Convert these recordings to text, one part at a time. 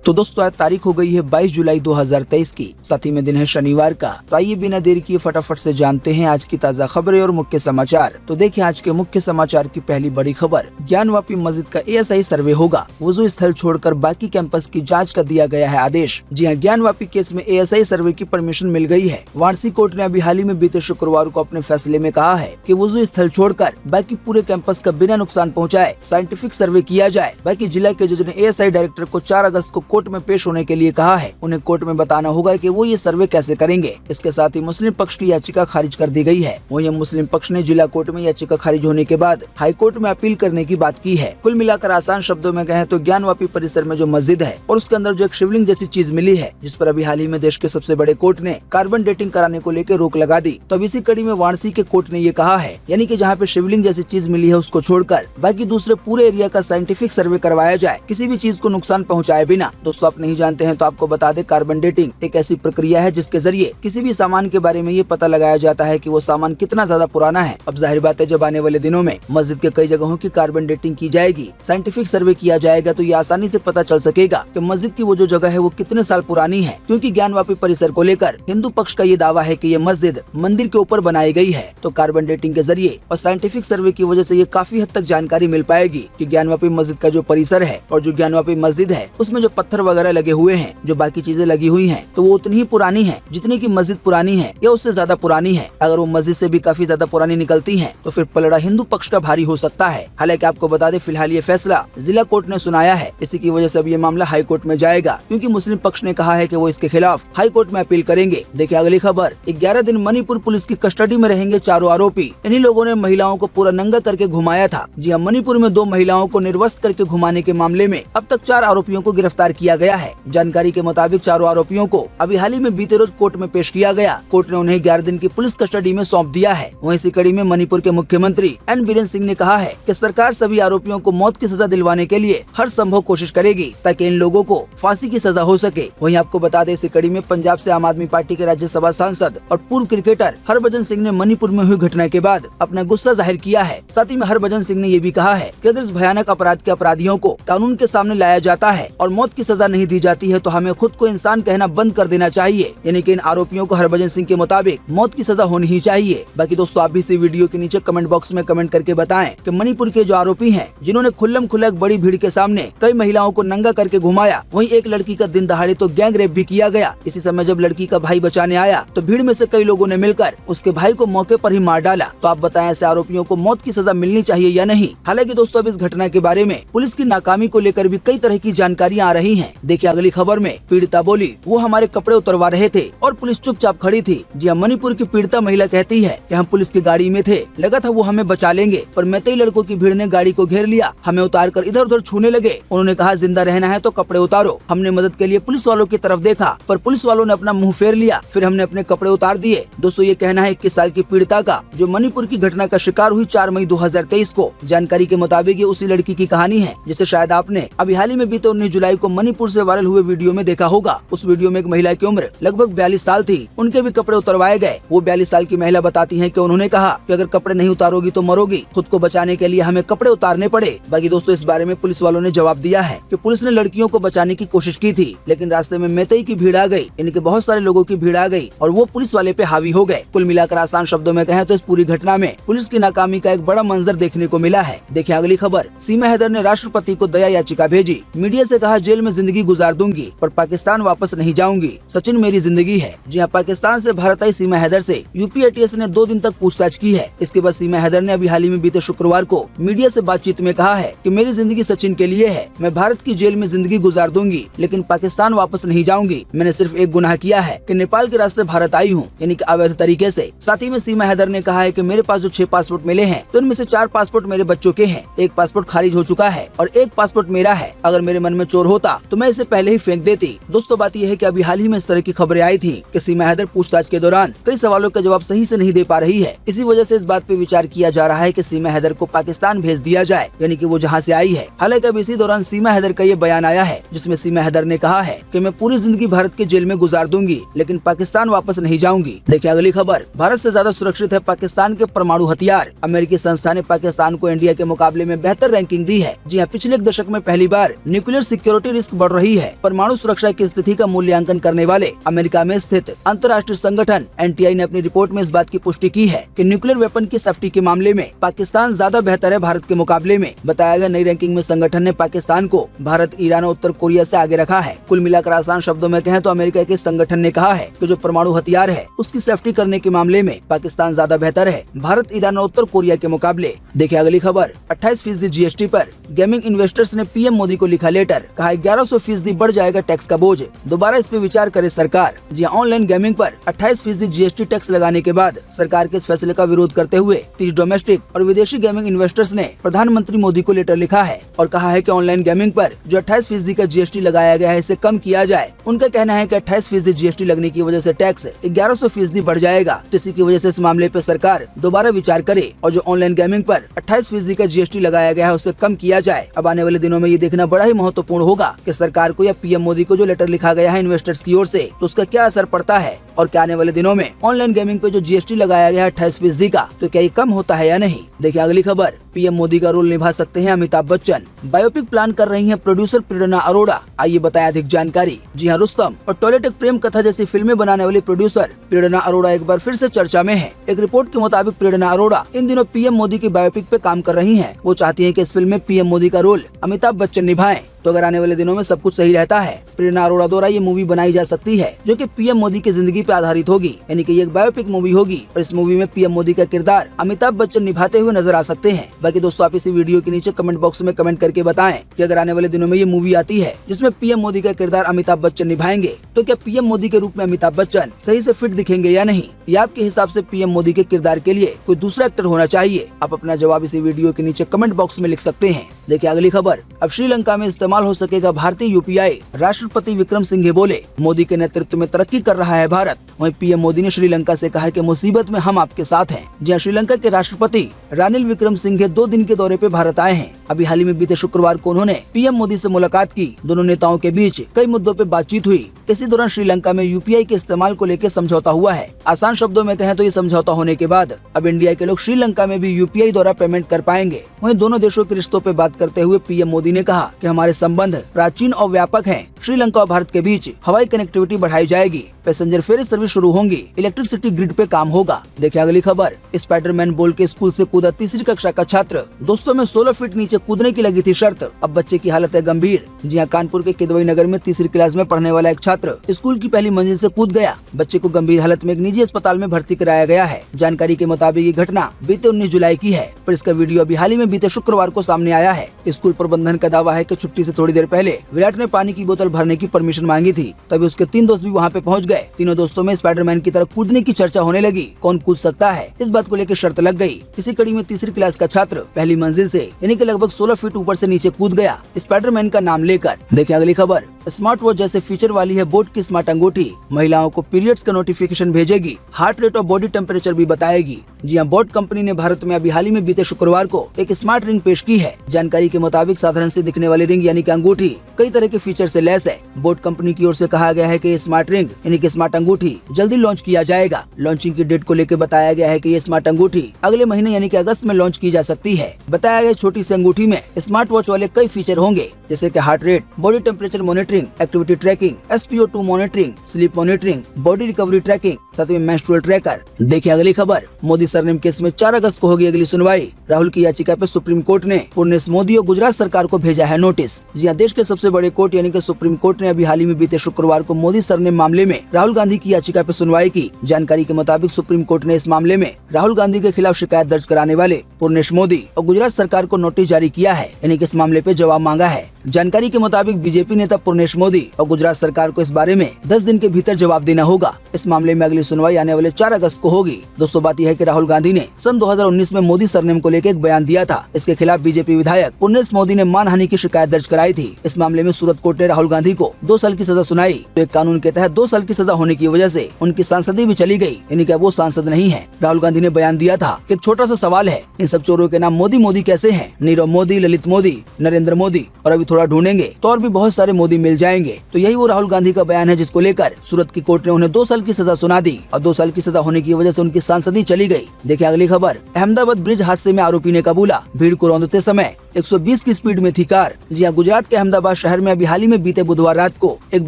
तो दोस्तों आज तारीख हो गई है 22 जुलाई 2023 की, साथ ही में दिन है शनिवार का। तो आइए बिना देरी किए फटाफट से जानते हैं आज की ताज़ा खबरें और मुख्य समाचार। तो देखिए आज के मुख्य समाचार की पहली बड़ी खबर, ज्ञानवापी मस्जिद का ASI सर्वे होगा, वुजू स्थल छोड़कर बाकी कैंपस की जाँच का दिया गया है आदेश। जी हाँ, ज्ञानवापी केस में ASI सर्वे की परमिशन मिल गई है। वाराणसी कोर्ट ने अभी हाल ही में बीते शुक्रवार को अपने फैसले में कहा है कि वुजू स्थल छोड़कर बाकी पूरे कैंपस का बिना नुकसान पहुँचाए साइंटिफिक सर्वे किया जाए। बाकी जिला के जज ने ASI डायरेक्टर को 4 अगस्त को कोर्ट में पेश होने के लिए कहा है। उन्हें कोर्ट में बताना होगा कि वो ये सर्वे कैसे करेंगे। इसके साथ ही मुस्लिम पक्ष की याचिका खारिज कर दी गई है। वहीं मुस्लिम पक्ष ने जिला कोर्ट में याचिका खारिज होने के बाद हाई कोर्ट में अपील करने की बात की है। कुल मिलाकर आसान शब्दों में कहें तो ज्ञानवापी परिसर में जो मस्जिद है और उसके अंदर जो एक शिवलिंग जैसी चीज मिली है, जिस पर अभी हाल ही में देश के सबसे बड़े कोर्ट ने कार्बन डेटिंग कराने को लेकर रोक लगा दी। तो अब इसी कड़ी में वाराणसी के कोर्ट ने ये कहा है, यानी कि जहाँ पे शिवलिंग जैसी चीज मिली है उसको छोड़कर बाकी दूसरे पूरे एरिया का साइंटिफिक सर्वे करवाया जाए, किसी भी चीज को नुकसान पहुँचाए बिना। दोस्तों आप नहीं जानते हैं तो आपको बता दें, कार्बन डेटिंग एक ऐसी प्रक्रिया है जिसके जरिए किसी भी सामान के बारे में ये पता लगाया जाता है कि वो सामान कितना ज्यादा पुराना है। अब जाहिर बात है जब आने वाले दिनों में मस्जिद के कई जगहों की कार्बन डेटिंग की जाएगी, साइंटिफिक सर्वे किया जाएगा, तो ये आसानी से पता चल सकेगा कि मस्जिद की वो जो जगह है वो कितने साल पुरानी है। क्योंकि ज्ञानवापी परिसर को लेकर हिंदू पक्ष का ये दावा है कि ये मस्जिद मंदिर के ऊपर बनाई गई है। तो कार्बन डेटिंग के जरिए और साइंटिफिक सर्वे की वजह से ये काफी हद तक जानकारी मिल पाएगी कि ज्ञानवापी मस्जिद का जो परिसर है और जो ज्ञानवापी मस्जिद है उसमें जो पत्थर वगैरह लगे हुए हैं, जो बाकी चीजें लगी हुई हैं, तो वो उतनी ही पुरानी है जितनी की मस्जिद पुरानी है या उससे ज्यादा पुरानी है। अगर वो मस्जिद से भी काफी ज्यादा पुरानी निकलती हैं, तो फिर पलड़ा हिंदू पक्ष का भारी हो सकता है। हालांकि आपको बता दें फिलहाल ये फैसला जिला कोर्ट ने सुनाया है। इसी की वजह से अब ये मामला हाई कोर्ट में जाएगा, क्योंकि मुस्लिम पक्ष ने कहा है कि वो इसके खिलाफ हाई कोर्ट में अपील करेंगे। देखिए अगली खबर, 11 दिन मणिपुर पुलिस की कस्टडी में रहेंगे चारों आरोपी। इन्हीं लोगों ने महिलाओं को पूरा नंगा करके घुमाया था। जी हाँ, मणिपुर में 2 महिलाओं को निर्वस्त्र करके घुमाने के मामले में अब तक 4 आरोपियों को गिरफ्तार किया गया है। जानकारी के मुताबिक चारों आरोपियों को अभी हाल ही में बीते रोज कोर्ट में पेश किया गया। कोर्ट ने उन्हें 11 दिन की पुलिस कस्टडी में सौंप दिया है। वहीं इसी कड़ी में मणिपुर के मुख्यमंत्री एन बीरेन सिंह ने कहा है कि सरकार सभी आरोपियों को मौत की सजा दिलवाने के लिए हर संभव कोशिश करेगी ताकि इन लोगों को फांसी की सजा हो सके। वहीं आपको बता दें इसी कड़ी में पंजाब से आम आदमी पार्टी के राज्यसभा सांसद और पूर्व क्रिकेटर हरभजन सिंह ने मणिपुर में हुई घटना के बाद अपना गुस्सा जाहिर किया है। साथ ही में हरभजन सिंह ने ये भी कहा है कि अगर इस भयानक अपराध के अपराधियों को कानून के सामने लाया जाता है और मौत की सजा नहीं दी जाती है, तो हमें खुद को इंसान कहना बंद कर देना चाहिए। यानी कि इन आरोपियों को हरभजन सिंह के मुताबिक मौत की सजा होनी ही चाहिए। बाकी दोस्तों आप भी इसी वीडियो के नीचे कमेंट बॉक्स में कमेंट करके बताएं कि मणिपुर के जो आरोपी हैं, जिन्होंने खुल्लम खुल्ला एक बड़ी भीड़ के सामने कई महिलाओं को नंगा करके घुमाया, वहीं एक लड़की का दिन दहाड़े तो गैंग रेप भी किया गया। इसी समय जब लड़की का भाई बचाने आया तो भीड़ में से कई लोगों ने मिलकर उसके भाई को मौके पर ही मार डाला। तो आप बताएं ऐसे आरोपियों को मौत की सजा मिलनी चाहिए या नहीं। हालांकि दोस्तों अब इस घटना के बारे में पुलिस की नाकामी को लेकर भी कई तरह की जानकारियां आ रही हैं। देखिए अगली खबर में, पीड़िता बोली वो हमारे कपड़े उतरवा रहे थे और पुलिस चुपचाप खड़ी थी। जी मणिपुर की पीड़िता महिला कहती है कि हम पुलिस की गाड़ी में थे, लगा था वो हमें बचा लेंगे, पर मैतेई लड़कों की भीड़ ने गाड़ी को घेर लिया, हमें उतार कर इधर उधर छूने लगे। उन्होंने कहा जिंदा रहना है तो कपड़े उतारो। हमने मदद के लिए पुलिस वालों की तरफ देखा, पर पुलिस वालों ने अपना मुंह फेर लिया, फिर हमने अपने कपड़े उतार दिए। दोस्तों ये कहना है 21 साल की पीड़िता का, जो मणिपुर की घटना का शिकार हुई 4 मई 2023 को। जानकारी के मुताबिक ये उसी लड़की की कहानी है जिसे शायद आपने अभी हाल ही में बीते 19 जुलाई को मणिपुर से वायरल हुए वीडियो में देखा होगा। उस वीडियो में एक महिला की उम्र लगभग 42 साल थी, उनके भी कपड़े उतरवाए गए। वो 42 साल की महिला बताती है कि उन्होंने कहा कि अगर कपड़े नहीं उतारोगी तो मरोगी, खुद को बचाने के लिए हमें कपड़े उतारने पड़े। बाकी दोस्तों इस बारे में पुलिस वालों ने जवाब दिया है कि पुलिस ने लड़कियों को बचाने की कोशिश की थी, लेकिन रास्ते में मैतेई की भीड़ आ गई, इनके बहुत सारे लोगों की भीड़ आ गई और वो पुलिस वाले पे हावी हो गए। कुल मिलाकर आसान शब्दों में कहें तो इस पूरी घटना में पुलिस की नाकामी का एक बड़ा मंजर देखने को मिला है। देखिए अगली खबर, सीमा हैदर ने राष्ट्रपति को दया याचिका भेजी। मीडिया से कहा जेल में जिंदगी गुजार दूंगी पर पाकिस्तान वापस नहीं जाऊंगी, सचिन मेरी जिंदगी है। जी हाँ, पाकिस्तान से भारत आई सीमा हैदर से यूपी ATS ने 2 दिन तक पूछताछ की है। इसके बाद सीमा हैदर ने अभी हाल ही में बीते शुक्रवार को मीडिया से बातचीत में कहा है कि मेरी जिंदगी सचिन के लिए है, मैं भारत की जेल में जिंदगी गुजार दूंगी लेकिन पाकिस्तान वापस नहीं जाऊंगी। मैंने सिर्फ एक गुनाह किया है कि नेपाल के रास्ते भारत आई हूँ, यानी कि अवैध तरीके से। साथ ही में सीमा हैदर ने कहा है कि मेरे पास जो 6 पासपोर्ट मिले हैं तो उनमें से 4 पासपोर्ट मेरे बच्चों के हैं, 1 पासपोर्ट खारिज हो चुका है और 1 पासपोर्ट मेरा है। अगर मेरे मन में चोर होता तो मैं इसे पहले ही फेंक देती। दोस्तों बात यह है कि अभी हाल ही में इस तरह की खबरें आई थी कि सीमा हैदर पूछताछ के दौरान कई सवालों का जवाब सही से नहीं दे पा रही है। इसी वजह से इस बात पे विचार किया जा रहा है कि सीमा हैदर को पाकिस्तान भेज दिया जाए, यानी कि वो जहां से आई है। हालांकि अब इसी दौरान सीमा हैदर का ये बयान आया है जिसमें सीमा हैदर ने कहा है कि मैं पूरी जिंदगी भारत के जेल में गुजार दूंगी लेकिन पाकिस्तान वापस नहीं जाऊंगी। देखिए अगली खबर, भारत से ज्यादा सुरक्षित है पाकिस्तान के परमाणु हथियार। अमेरिकी संस्था ने पाकिस्तान को इंडिया के मुकाबले में बेहतर रैंकिंग दी है। जी हाँ, पिछले एक दशक में पहली बार न्यूक्लियर सिक्योरिटी रिस्क बढ़ रही है। परमाणु सुरक्षा की स्थिति का मूल्यांकन करने वाले अमेरिका में स्थित अंतर्राष्ट्रीय संगठन NTI ने अपनी रिपोर्ट में इस बात की पुष्टि की है कि न्यूक्लियर वेपन की सेफ्टी के मामले में पाकिस्तान ज्यादा बेहतर है भारत के मुकाबले में। बताया गया नई रैंकिंग में संगठन ने पाकिस्तान को भारत, ईरान और उत्तर कोरिया से आगे रखा है। कुल मिलाकर आसान शब्दों में कहें तो अमेरिका के संगठन ने कहा है कि जो परमाणु हथियार है उसकी सेफ्टी करने के मामले में पाकिस्तान ज्यादा बेहतर है भारत, ईरान और उत्तर कोरिया के मुकाबले। देखिए अगली खबर। 28% GST पर गेमिंग इन्वेस्टर्स ने PM मोदी को लिखा लेटर, कहा 1100% बढ़ जाएगा टैक्स का बोझ, दोबारा इस पे विचार करे सरकार। जी ऑनलाइन गेमिंग पर 28% GST टैक्स लगाने के बाद सरकार के इस फैसले का विरोध करते हुए 30 डोमेस्टिक और विदेशी गेमिंग इन्वेस्टर्स ने प्रधानमंत्री मोदी को लेटर लिखा है और कहा है कि ऑनलाइन गेमिंग पर जो 28% का GST लगाया गया है इसे कम किया जाए। उनका कहना है कि 28% GST लगने की वजह से टैक्स 1100% बढ़ जाएगा, तो इसी की वजह से इस मामले पे सरकार दोबारा विचार करे और जो ऑनलाइन गेमिंग पर 28% का GST लगाया गया है उसे कम किया जाए। अब आने वाले दिनों में ये देखना बड़ा ही महत्वपूर्ण होगा कि सरकार को या PM मोदी को जो लेटर लिखा गया है इन्वेस्टर्स की ओर से तो उसका क्या असर पड़ता है और क्या आने वाले दिनों में ऑनलाइन गेमिंग पे जो GST लगाया गया है 28% का तो क्या ये कम होता है या नहीं। देखिए अगली खबर। PM मोदी का रोल निभा सकते हैं अमिताभ बच्चन, बायोपिक प्लान कर रही हैं प्रोड्यूसर प्रेरणा अरोड़ा। आइए बताएं अधिक जानकारी। जी हाँ, रुस्तम और टॉयलेट एक प्रेम कथा जैसी फिल्में बनाने वाली प्रोड्यूसर प्रेरणा अरोड़ा एक बार फिर से चर्चा में है। एक रिपोर्ट के मुताबिक प्रेरणा अरोड़ा इन दिनों PM मोदी की बायोपिक पे काम कर रही हैं। वो चाहती हैं कि इस फिल्म में PM मोदी का रोल अमिताभ बच्चन निभाएं। तो अगर आने वाले दिनों में सब कुछ सही रहता है, प्रेरणा अरोड़ा द्वारा ये मूवी बनाई जा सकती है जो कि PM मोदी की जिंदगी पे आधारित होगी, यानी कि ये एक बायोपिक मूवी होगी और इस मूवी में PM मोदी का किरदार अमिताभ बच्चन निभाते हुए नजर आ सकते हैं। बाकी दोस्तों आप इसी वीडियो के नीचे कमेंट बॉक्स में कमेंट करके बताएं कि अगर आने वाले दिनों में ये मूवी आती है जिसमें PM मोदी का किरदार अमिताभ बच्चन निभाएंगे तो क्या PM मोदी के रूप में अमिताभ बच्चन सही से फिट दिखेंगे या नहीं, या आपके हिसाब से PM मोदी के किरदार के लिए कोई दूसरा एक्टर होना चाहिए। आप अपना जवाब इसी वीडियो के नीचे कमेंट बॉक्स में लिख सकते हैं। देखिए अगली खबर। अब श्रीलंका में इस्तेमाल हो सकेगा भारतीय UPI, राष्ट्रपति विक्रम सिंघे बोले मोदी के नेतृत्व में तरक्की कर रहा है भारत। वहीं PM मोदी ने श्रीलंका से कहा कि मुसीबत में हम आपके साथ हैं। जहाँ श्रीलंका के राष्ट्रपति रानिल विक्रम सिंघे 2 दिन के दौरे पे भारत आए हैं। अभी हाल ही में बीते शुक्रवार को उन्होंने PM मोदी से मुलाकात की। दोनों नेताओं के बीच कई मुद्दों पे बातचीत हुई। इसी दौरान श्रीलंका में UPI के इस्तेमाल को लेकर समझौता हुआ है। आसान शब्दों में कहें तो ये समझौता होने के बाद अब इंडिया के लोग श्रीलंका में भी UPI द्वारा पेमेंट कर पाएंगे। वहीं दोनों देशों के रिश्तों पे बात करते हुए PM मोदी ने कहा कि हमारे संबंध प्राचीन और व्यापक हैं। श्रीलंका और भारत के बीच हवाई कनेक्टिविटी बढ़ाई जाएगी, पैसेंजर फेरी सर्विस शुरू होंगी, इलेक्ट्रिसिटी ग्रिड पे काम होगा। देखिए अगली खबर। स्पाइडरमैन बोल के स्कूल से कूदा 3री कक्षा का छात्र। दोस्तों में 16 फीट नीचे कूदने की लगी थी शर्त, अब बच्चे की हालत है गंभीर। जी हाँ, कानपुर के किदवई नगर में 3री क्लास में पढ़ने वाला एक छात्र स्कूल की पहली मंजिल से कूद गया। बच्चे को गंभीर हालत में एक निजी अस्पताल में भर्ती कराया गया है। जानकारी के मुताबिक ये घटना बीते 19 जुलाई की है, पर इसका वीडियो अभी हाल ही में बीते शुक्रवार को सामने आया है। स्कूल प्रबंधन का दावा है कि छुट्टी से थोड़ी देर पहले विराट ने पानी की बोतल भरने की परमिशन मांगी थी, तभी उसके 3 दोस्त भी वहाँ पे पहुँच गए। तीनों दोस्तों में स्पाइडरमैन की तरह कूदने की चर्चा होने लगी। कौन कूद सकता है, इस बात को लेकर शर्त लग गई। इसी कड़ी में 3री क्लास का छात्र पहली मंजिल से यानी कि लगभग 16 फीट ऊपर से नीचे कूद गया स्पाइडरमैन का नाम लेकर। देखिए अगली खबर। स्मार्ट वॉच जैसे फीचर वाली है बोट की स्मार्ट अंगूठी, महिलाओं को पीरियड्स का नोटिफिकेशन भेजेगी, हार्ट रेट और बॉडी टेम्परेचर भी बताएगी। जी हाँ, बोट कंपनी ने भारत में अभी हाल ही में बीते शुक्रवार को एक स्मार्ट रिंग पेश की है। जानकारी के मुताबिक साधारण से दिखने वाली रिंग यानी कि अंगूठी कई तरह के फीचर से लैस है। बोट कंपनी की ओर से कहा गया है कि ये स्मार्ट रिंग यानी कि स्मार्ट अंगूठी जल्दी लॉन्च किया जाएगा। लॉन्चिंग की डेट को लेकर बताया गया है कि ये स्मार्ट अंगूठी अगले महीने यानी कि अगस्त में लॉन्च की जा सकती है। बताया गया छोटी सी अंगूठी में स्मार्ट वॉच वाले कई फीचर होंगे, जैसे कि heart rate, body temperature monitoring, activity tracking, SpO2 monitoring, sleep monitoring, body recovery tracking, साथ में मेंस्ट्रुअल ट्रैकर। देखिए अगली खबर। मोदी सरनेम केस में 4 अगस्त को होगी अगली सुनवाई। राहुल की याचिका पे सुप्रीम कोर्ट ने पूर्णेश मोदी और गुजरात सरकार को भेजा है नोटिस। जी हाँ, देश के सबसे बड़े कोर्ट यानी कि सुप्रीम कोर्ट ने अभी हाल ही में बीते शुक्रवार को मोदी सरनेम मामले में राहुल गांधी की याचिका पे सुनवाई की। जानकारी के मुताबिक सुप्रीम कोर्ट ने इस मामले में राहुल गांधी के खिलाफ शिकायत दर्ज कराने वाले पूर्णेश मोदी और गुजरात सरकार को नोटिस जारी किया है, यानी कि इस मामले पे जवाब मांगा है। जानकारी के मुताबिक बीजेपी नेता पूर्णेश मोदी और गुजरात सरकार को इस बारे में 10 दिन के भीतर जवाब देना होगा। इस मामले में अगली सुनवाई आने वाले 4 अगस्त को होगी। दोस्तों बात यह है कि राहुल गांधी ने सन 2019 में मोदी सरनेम को लेकर एक बयान दिया था। इसके खिलाफ बीजेपी विधायक पूर्णेश मोदी ने मानहानि की शिकायत दर्ज कराई थी। इस मामले में सूरत कोर्ट ने राहुल गांधी को 2 साल की सजा सुनाई। तो एक कानून के तहत 2 साल की सजा होने की वजह से उनकी सांसदी भी चली गई, यानी कि वो सांसद नहीं है। राहुल गांधी ने बयान दिया था कि एक छोटा सा सवाल है, इन सब चोरों के नाम मोदी मोदी कैसे हैं? नीरव मोदी, ललित मोदी, नरेंद्र मोदी और अभी थोड़ा ढूंढेंगे तो और भी बहुत सारे मोदी मिल जाएंगे। तो यही वो राहुल गांधी का बयान है जिसको लेकर सूरत की कोर्ट ने उन्हें 2 साल की सजा सुना दी और 2 साल की सजा होने की वजह से उनकी सांसदी चली गई। देखिए अगली खबर। अहमदाबाद ब्रिज हादसे में आरोपी ने कबूला, भीड़ को रौंदते समय 120 की स्पीड में थी कार। जी हाँ, गुजरात के अहमदाबाद शहर में अभी हाल ही में बीते बुधवार रात को एक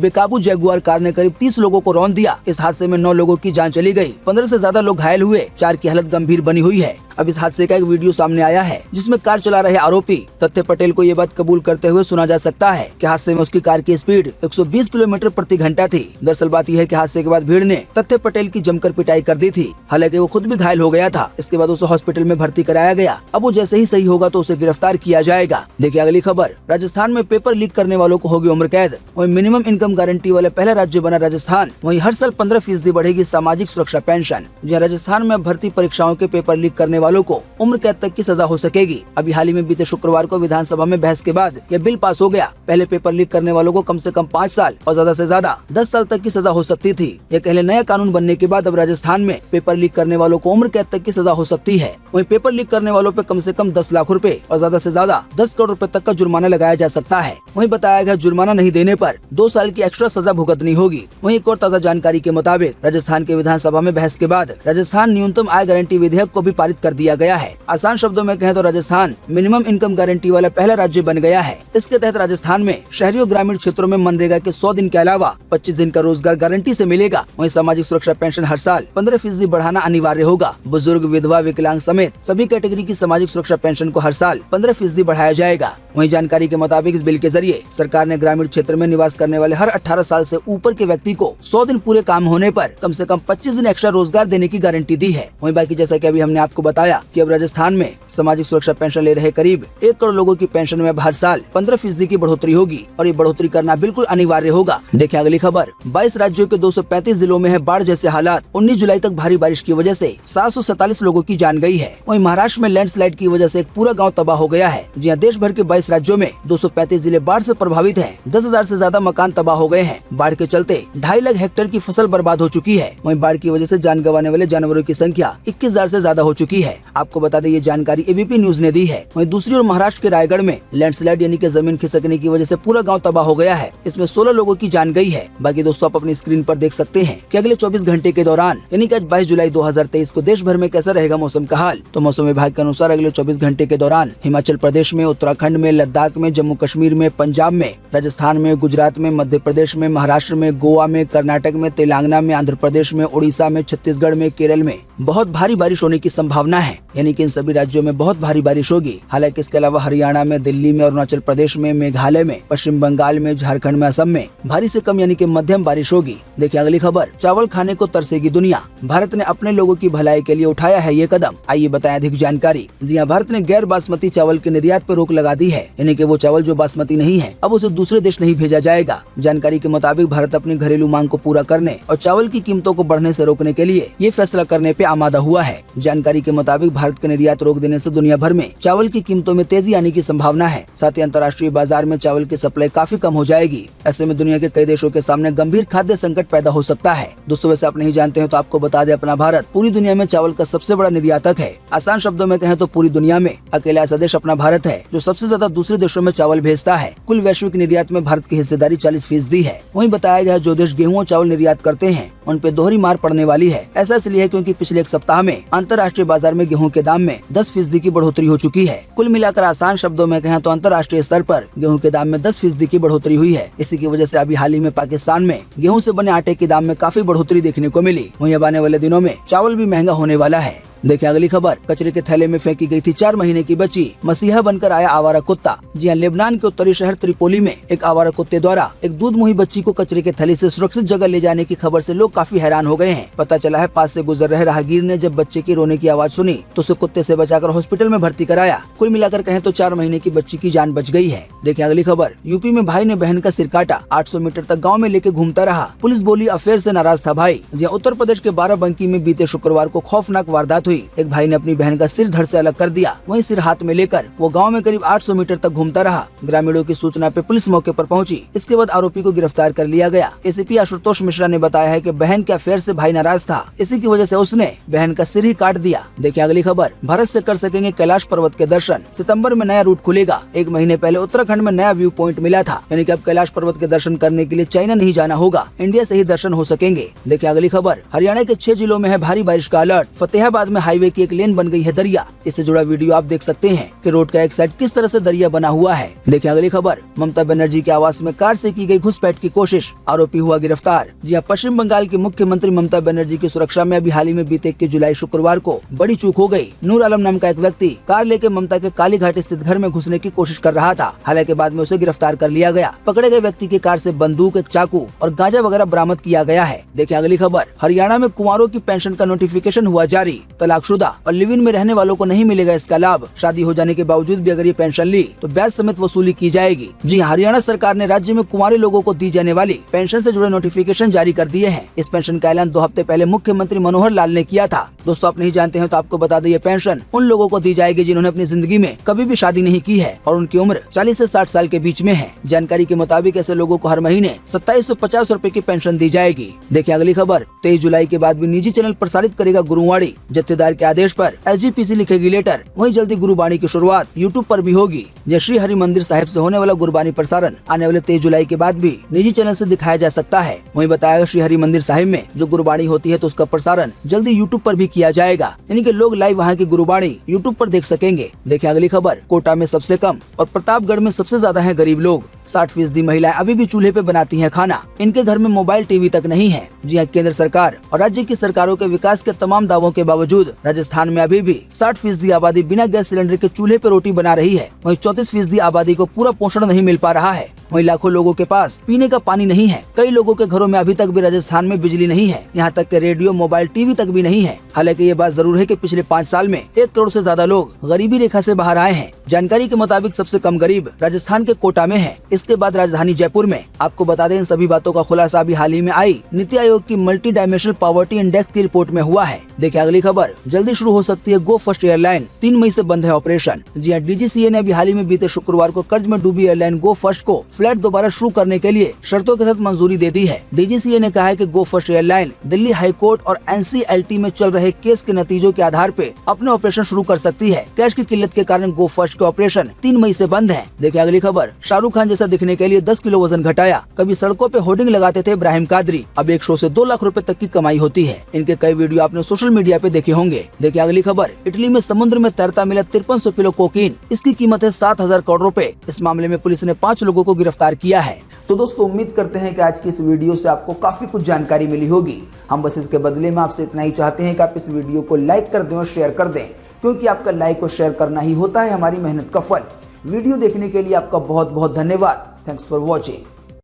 बेकाबू जगुआर कार ने करीब 30 लोगों को रौंद दिया। इस हादसे में 9 लोगों की जान चली गई, 15 से ज्यादा लोग घायल हुए, 4 की हालत गंभीर बनी हुई है। अब इस हादसे का एक वीडियो सामने आया है जिसमें कार चला रहे आरोपी तथ्य पटेल को ये बात कबूल करते हुए सुना जा सकता है कि हादसे में उसकी कार की स्पीड 120 किलोमीटर प्रति घंटा थी। दरअसल बात यह है कि हादसे के बाद भीड़ ने तथ्य पटेल की जमकर पिटाई कर दी थी। हालांकि वो खुद भी घायल हो गया था। इसके बाद उसे हॉस्पिटल में भर्ती कराया गया। अब वो जैसे ही सही होगा तो उसे गिरफ्तार किया जाएगा। देखिए अगली खबर, राजस्थान में पेपर लीक करने वालों को होगी उम्र कैद। वहीं मिनिमम इनकम गारंटी वाला पहला राज्य बना राजस्थान। वहीं हर साल 15% बढ़ेगी सामाजिक सुरक्षा पेंशन। जहाँ राजस्थान में भर्ती परीक्षाओं के पेपर लीक करने वालों को उम्र कैद तक की सजा हो सकेगी। अभी हाल ही में बीते शुक्रवार को विधानसभा में बहस के बाद यह बिल पास हो गया। पहले पेपर लीक करने वालों को कम से कम 5 साल और ज्यादा से ज्यादा 10 साल तक की सजा हो सकती थी। यह पहले नया कानून बनने के बाद अब राजस्थान में पेपर लीक करने वालों को उम्र कैद तक की सजा हो सकती है। वहीं पेपर लीक करने वालों पे कम से कम 10 लाख रुपए और ज्यादा से ज्यादा 10 करोड़ रुपए तक का जुर्माना लगाया जा सकता है। वहीं बताया गया जुर्माना नहीं देने पर 2 साल की एक्स्ट्रा सजा भुगतनी होगी। वहीं एक और ताजा जानकारी के मुताबिक राजस्थान के विधानसभा में बहस के बाद राजस्थान न्यूनतम आय गारंटी विधेयक को भी पारित कर दिया गया है। आसान शब्दों में कहें तो राजस्थान मिनिमम इनकम गारंटी वाला पहला राज्य बन गया है। इसके तहत राजस्थान में शहरी और ग्रामीण क्षेत्रों में मनरेगा के 100 दिन के अलावा 25 दिन का रोजगार गारंटी से मिलेगा। वहीं सामाजिक सुरक्षा पेंशन हर साल 15% बढ़ाना अनिवार्य होगा। बुजुर्ग, विधवा, विकलांग समेत सभी कैटेगरी की सामाजिक सुरक्षा पेंशन को हर साल 15% बढ़ाया जाएगा। वहीं जानकारी के मुताबिक इस बिल के जरिए सरकार ने ग्रामीण क्षेत्र में निवास करने वाले हर 18 साल से ऊपर के व्यक्ति को 100 दिन पूरे काम होने पर कम से कम 25 दिन एक्स्ट्रा रोजगार देने की गारंटी दी है। वहीं बाकी जैसा कि अभी हमने आपको बताया कि अब राजस्थान में सामाजिक सुरक्षा पेंशन ले रहे करीब 1 करोड़ लोगों की पेंशन में हर साल 15% की बढ़ोतरी होगी और ये बढ़ोतरी करना बिल्कुल अनिवार्य होगा। देखिए अगली खबर, 22 राज्यों के 235 जिलों में है बाढ़ जैसे हालात। 19 जुलाई तक भारी बारिश की वजह से 747 लोगों की जान गई है। वहीं महाराष्ट्र में लैंडस्लाइड की वजह से एक पूरा गाँव तबाह हो गया है। जी देश भर के 22 राज्यों में 235 जिले बाढ़ से प्रभावित हैं। 10,000 से ज्यादा मकान तबाह हो गए हैं। बाढ़ के चलते 2.5 लाख हेक्टेयर की फसल बर्बाद हो चुकी है। वहीं बाढ़ की वजह से जान गंवाने वाले जानवरों की संख्या 21,000 से ज्यादा हो चुकी है। आपको बता दें ये जानकारी एबीपी न्यूज ने दी है। वहीं दूसरी ओर महाराष्ट्र के रायगढ़ में लैंडस्लाइड यानी कि जमीन खिसकने की वजह से पूरा गांव तबाह हो गया है। इसमें 16 लोगों की जान गई है। बाकी दोस्तों आप अपनी स्क्रीन पर देख सकते हैं कि अगले 24 घंटे के दौरान यानी कि आज 22 जुलाई 2023 को देश भर में कैसा रहेगा मौसम का हाल। तो मौसम विभाग के अनुसार अगले 24 घंटे के दौरान हिमाचल प्रदेश में, उत्तराखंड में, लद्दाख में, जम्मू कश्मीर में, पंजाब में, राजस्थान में, गुजरात में, मध्य प्रदेश में, महाराष्ट्र में, गोवा में, कर्नाटक में, तेलंगाना में, आंध्र प्रदेश में, उड़ीसा में, छत्तीसगढ़ में, केरल में बहुत भारी बारिश होने की संभावना है। यानी कि इन सभी राज्यों में बहुत भारी बारिश होगी। हालांकि इसके अलावा हरियाणा में, दिल्ली में, अरुणाचल प्रदेश में, मेघालय में, पश्चिम बंगाल में, झारखंड में, असम में भारी से कम यानी कि मध्यम बारिश होगी। देखिए अगली खबर, चावल खाने को तरसेगी दुनिया। भारत ने अपने लोगों की भलाई के लिए उठाया है ये कदम। आइए बताएं अधिक जानकारी। जी हाँ, भारत ने गैर बासमती चावल के निर्यात पर रोक लगा दी है। यानी कि वो चावल जो बासमती नहीं है अब उसे दूसरे देश नहीं भेजा जाएगा। जानकारी के मुताबिक भारत अपनी घरेलू मांग को पूरा करने और चावल की कीमतों को बढ़ने से रोकने के लिए ये फैसला करने पे आमादा हुआ है। जानकारी के मुताबिक भारत के निर्यात रोक देने से दुनिया भर में चावल की कीमतों में तेजी आने की संभावना है। साथ ही अंतर्राष्ट्रीय बाजार में चावल की सप्लाई काफी कम हो जाएगी। ऐसे में दुनिया के कई देशों के सामने गंभीर खाद्य संकट पैदा हो सकता है। दोस्तों वैसे आप नहीं जानते हैं तो आपको बता दें, अपना भारत पूरी दुनिया में चावल का सबसे बड़ा निर्यातक है। आसान शब्दों में कहें तो पूरी दुनिया में अकेला ऐसा देश अपना भारत है जो सबसे ज्यादा दूसरे देशों में चावल भेजता है। कुल वैश्विक निर्यात में भारत की हिस्सेदारी 40% है। वहीं बताया गया जो देश गेहूं और चावल निर्यात करते हैं उन पे दोहरी मार पड़ने वाली है। ऐसा इसलिए है क्योंकि पिछले एक सप्ताह में अंतर्राष्ट्रीय बाजार में गेहूं के दाम में 10% की बढ़ोतरी हो चुकी है। कुल मिलाकर आसान शब्दों में कहें तो अंतर्राष्ट्रीय स्तर पर गेहूं के दाम में 10% की बढ़ोतरी हुई है। इसी की वजह से अभी हाल ही में पाकिस्तान में गेहूं से बने आटे के दाम में काफी बढ़ोतरी देखने को मिली। वहीं अब आने वाले दिनों में चावल भी महंगा होने वाला है। देखिए अगली खबर, कचरे के थैले में फेंकी गई थी 4 महीने की बच्ची, मसीहा बनकर आया आवारा कुत्ता। जी हाँ, लेबनान के उत्तरी शहर त्रिपोली में एक आवारा कुत्ते द्वारा एक दूध मुही बच्ची को कचरे के थैले से सुरक्षित जगह ले जाने की खबर से लोग काफी हैरान हो गए हैं। पता चला है पास से गुजर रहे राहगीर ने जब बच्चे की रोने की आवाज सुनी तो उसे कुत्ते से बचाकर हॉस्पिटल में भर्ती कराया। कुल मिलाकर कहें तो 4 महीने की बच्ची की जान बच गई है। देखिए अगली खबर, यूपी में भाई ने बहन का सिर काटा, 800 मीटर तक गाँव में लेके घूमता रहा। पुलिस बोली अफेयर से नाराज था भाई। जी उत्तर प्रदेश के बाराबंकी में बीते शुक्रवार को खौफनाक वारदात हुई। एक भाई ने अपनी बहन का सिर धड़ से अलग कर दिया। वहीं सिर हाथ में लेकर वो गांव में करीब 800 मीटर तक घूमता रहा। ग्रामीणों की सूचना पे पुलिस मौके पर पहुंची। इसके बाद आरोपी को गिरफ्तार कर लिया गया। एसीपी आशुतोष मिश्रा ने बताया है कि बहन के अफेयर से भाई नाराज था, इसी की वजह से उसने बहन का सिर ही काट दिया। देखिए अगली खबर, भारत से कर सकेंगे कैलाश पर्वत के दर्शन, सितंबर में नया रूट खुलेगा। 1 महीने पहले उत्तराखंड में नया व्यू पॉइंट मिला था, यानी कि अब कैलाश पर्वत के दर्शन करने के लिए चाइना नहीं जाना होगा, इंडिया से ही दर्शन हो सकेंगे। देखिए अगली खबर, हरियाणा के 6 जिलों में है भारी बारिश का अलर्ट। फतेहाबाद में में हाईवे की एक लेन बन गई है दरिया। इससे जुड़ा वीडियो आप देख सकते हैं कि रोड का एक साइड किस तरह से दरिया बना हुआ है। देखिए अगली खबर, ममता बनर्जी के आवास में कार से की गई घुसपैठ की कोशिश, आरोपी हुआ गिरफ्तार। जी हां, पश्चिम बंगाल की मुख्यमंत्री ममता बनर्जी की सुरक्षा में अभी हाल ही में बीते 21 जुलाई शुक्रवार को बड़ी चूक हो गई। नूर आलम नाम का एक व्यक्ति कार लेकर ममता के कालीघाट स्थित घर में घुसने की कोशिश कर रहा था। हालांकि बाद में उसे गिरफ्तार कर लिया गया। पकड़े गए व्यक्ति की कार से बंदूक, एक चाकू और गांजा वगैरह बरामद किया गया है। देखिए अगली खबर, हरियाणा में कुंवारों की पेंशन का नोटिफिकेशन हुआ जारी। तलाकशुदा और लिव इन में रहने वालों को नहीं मिलेगा इसका लाभ। शादी हो जाने के बावजूद भी अगर ये पेंशन ली तो ब्याज समेत वसूली की जाएगी। जी, हरियाणा सरकार ने राज्य में कुंवारे लोगों को दी जाने वाली पेंशन से जुड़े नोटिफिकेशन जारी कर दिए हैं। इस पेंशन का ऐलान 2 हफ्ते पहले मुख्यमंत्री मनोहर लाल ने किया था। दोस्तों, आप नहीं जानते हैं तो आपको बता दें, ये पेंशन उन लोगों को दी जाएगी जिन्होंने अपनी जिंदगी में कभी भी शादी नहीं की है और उनकी उम्र 40 से 60 साल के बीच में है। जानकारी के मुताबिक ऐसे लोगों को हर महीने 2750 रूपए की पेंशन दी जाएगी। देखिए अगली खबर, 23 जुलाई के बाद भी निजी चैनल प्रसारित करेगा गुरुवाणी। जत्थेदार के आदेश पर SGPC लिखेगी लेटर। वहीं जल्दी गुरुबाणी की शुरुआत यूट्यूब पर भी होगी। जय श्री हरि मंदिर साहिब से होने वाला गुरुबाणी प्रसारण आने वाले 23 जुलाई के बाद भी निजी चैनल से दिखाया जा सकता है। वहीं बताया श्री हरि मंदिर साहिब में जो गुरुबाणी होती है तो उसका प्रसारण जल्दी यूट्यूब पर भी किया जाएगा, यानी कि लोग लाइव वहाँ की गुरुबाणी यूट्यूब पर देख सकेंगे। देखिए अगली खबर, कोटा में सबसे कम और प्रतापगढ़ में सबसे ज्यादा है गरीब लोग। 60% महिलाएं अभी भी चूल्हे पे बनाती हैं खाना। इनके घर में मोबाइल टीवी तक नहीं है। जी हाँ, केंद्र सरकार और राज्य की सरकारों के विकास के तमाम दावों के बावजूद राजस्थान में अभी भी 60% आबादी बिना गैस सिलेंडर के चूल्हे पे रोटी बना रही है। वहीं 34% आबादी को पूरा पोषण नहीं मिल पा रहा है। वहीं लाखों लोगों के पास पीने का पानी नहीं है। कई लोगों के घरों में अभी तक भी राजस्थान में बिजली नहीं है। यहाँ तक कि रेडियो, मोबाइल, टीवी तक भी नहीं है। हालांकि ये बात जरूर है कि पिछले 5 साल में 1 करोड़ से ज्यादा लोग गरीबी रेखा से बाहर आए हैं। जानकारी के मुताबिक सबसे कम गरीब राजस्थान के कोटा में है। इसके बाद राजधानी जयपुर में। आपको बता दें, इन सभी बातों का खुलासा अभी हाल ही में आई नीति आयोग की मल्टी डायमेंशनल पॉवर्टी इंडेक्स की रिपोर्ट में हुआ है। देखिए अगली खबर, जल्दी शुरू हो सकती है गो फर्स्ट एयरलाइन। 3 मई से बंद है ऑपरेशन। जी हाँ, DGCA ने अभी हाल ही में बीते शुक्रवार को कर्ज में डूबी एयरलाइन गो फर्स्ट को फ्लाइट दोबारा शुरू करने के लिए शर्तों के साथ मंजूरी दे दी है। DGCA ने कहा है कि Go First airline Delhi high court और NCLT में चल रहे केस के नतीजों के आधार पे अपने ऑपरेशन शुरू कर सकती है। कैश की किल्लत के कारण गो फर्स्ट के ऑपरेशन 3 मई से बंद है। देखिए अगली खबर, शाहरुख खान जैसा दिखने के लिए 10 किलो वजन घटाया। कभी सड़कों पे होर्डिंग लगाते थे इब्राहिम कादरी, अब एक शो से 2 लाख रुपए तक की कमाई होती है। इनके कई वीडियो आपने सोशल मीडिया पे देखे होंगे। देखिए अगली खबर, इटली में समुद्र में तैरता मिला 5300 किलो कोकीन। इसकी कीमत है 7000 करोड़ रुपए। इस मामले में पुलिस ने 5 लोगों को गिरफ्तार किया है। तो दोस्तों, उम्मीद करते हैं कि आज की इस वीडियो से आपको काफी कुछ जानकारी मिली होगी। हम बस इसके बदले में आपसे इतना ही चाहते हैं कि आप इस वीडियो को लाइक कर दें और शेयर कर दें, क्योंकि आपका लाइक और शेयर करना ही होता है हमारी मेहनत का फल। वीडियो देखने के लिए आपका बहुत बहुत धन्यवाद। Thanks for watching.